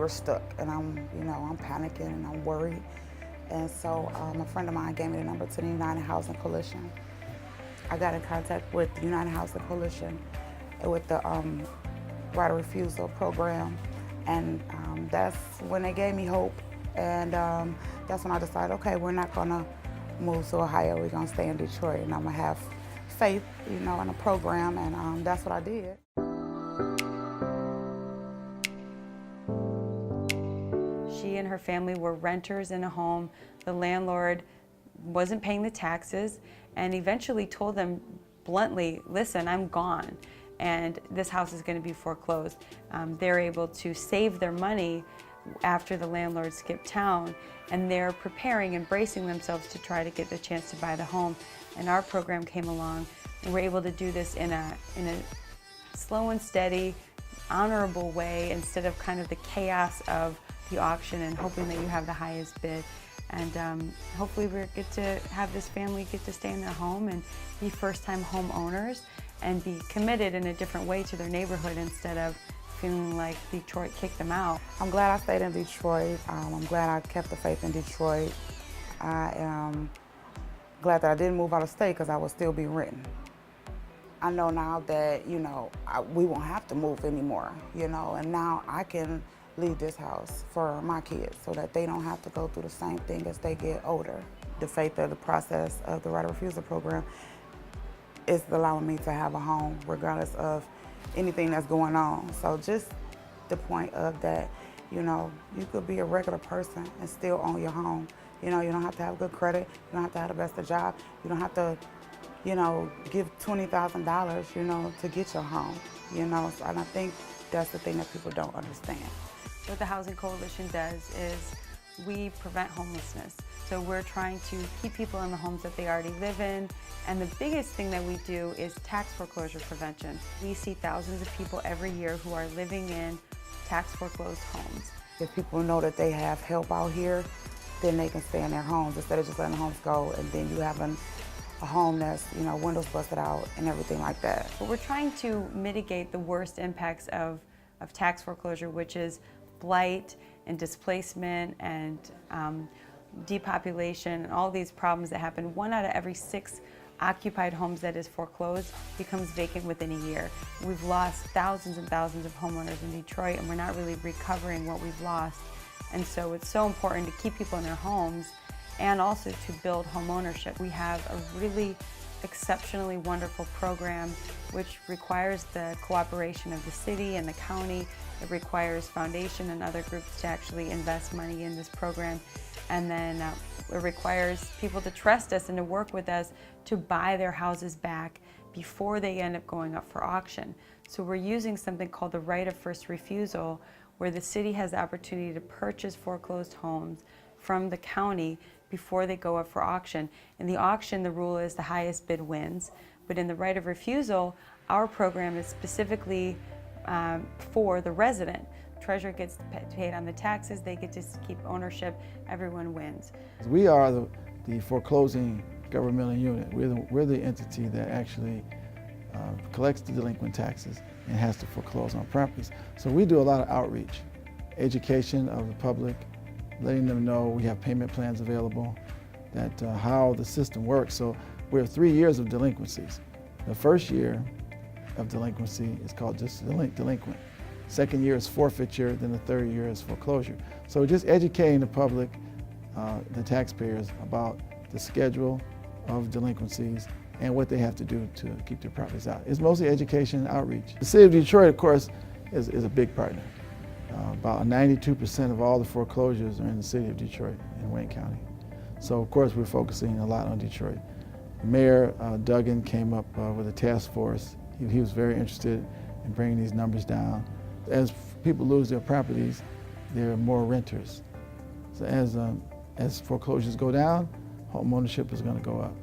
stuck, and I'm panicking and I'm worried. And so a friend of mine gave me the number to the United Housing Coalition. I got in contact with the United Housing Coalition with the right of refusal program, and that's when they gave me hope. And that's when I decided, okay, we're not gonna move to Ohio, we're gonna stay in Detroit, and I'm gonna have faith, in the program, and that's what I did. She and her family were renters in a home. The landlord wasn't paying the taxes and eventually told them bluntly, listen, I'm gone and this house is going to be foreclosed. They're able to save their money after the landlord skipped town, and they're preparing and bracing themselves to try to get the chance to buy the home. And our program came along and we're able to do this in a slow and steady, honorable way instead of kind of the chaos of the auction and hoping that you have the highest bid. And hopefully we get to have this family get to stay in their home and be first-time homeowners and be committed in a different way to their neighborhood instead of feeling like Detroit kicked them out. I'm glad I stayed in Detroit. I'm glad I kept the faith in Detroit. I am glad that I didn't move out of state because I would still be renting. I know now that, we won't have to move anymore, and now I can leave this house for my kids so that they don't have to go through the same thing as they get older. The faith of the process of the right of refusal program is allowing me to have a home regardless of anything that's going on. So just the point of that, you could be a regular person and still own your home. You don't have to have good credit, you don't have to have the best of job, you don't have to, give $20,000, to get your home, So, and I think that's the thing that people don't understand. What the Housing Coalition does is we prevent homelessness. So we're trying to keep people in the homes that they already live in. And the biggest thing that we do is tax foreclosure prevention. We see thousands of people every year who are living in tax foreclosed homes. If people know that they have help out here, then they can stay in their homes instead of just letting the homes go, and then you have a home that's, windows busted out and everything like that. But we're trying to mitigate the worst impacts of tax foreclosure, which is blight and displacement and depopulation and all these problems that happen. 1 out of every 6 occupied homes that is foreclosed becomes vacant within a year. We've lost thousands and thousands of homeowners in Detroit, and we're not really recovering what we've lost. And so it's so important to keep people in their homes and also to build home ownership. We have a really exceptionally wonderful program which requires the cooperation of the city and the county. It requires foundation and other groups to actually invest money in this program. And then it requires people to trust us and to work with us to buy their houses back before they end up going up for auction. So we're using something called the right of first refusal, where the city has the opportunity to purchase foreclosed homes from the county before they go up for auction. In the auction, the rule is the highest bid wins. But in the right of refusal, our program is specifically for the resident. Treasurer gets paid on the taxes, they get to keep ownership, everyone wins. We are the foreclosing governmental unit. We're the entity that actually collects the delinquent taxes and has to foreclose on properties. So we do a lot of outreach, education of the public, letting them know we have payment plans available, that how the system works. So we have 3 years of delinquencies. The first year of delinquency is called just delinquent. Second year is forfeiture, then the third year is foreclosure. So just educating the public, the taxpayers, about the schedule of delinquencies and what they have to do to keep their properties out. It's mostly education and outreach. The city of Detroit, of course, is a big partner. About 92% of all the foreclosures are in the city of Detroit in Wayne County. So of course we're focusing a lot on Detroit. Mayor Duggan came up with a task force. He was very interested in bringing these numbers down. As people lose their properties, there are more renters. So as foreclosures go down, home ownership is going to go up.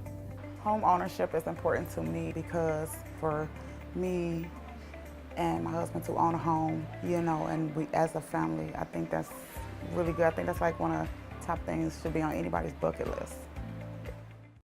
Home ownership is important to me because for me and my husband to own a home, and we as a family, I think that's really good. I think that's like one of the top things should be on anybody's bucket list.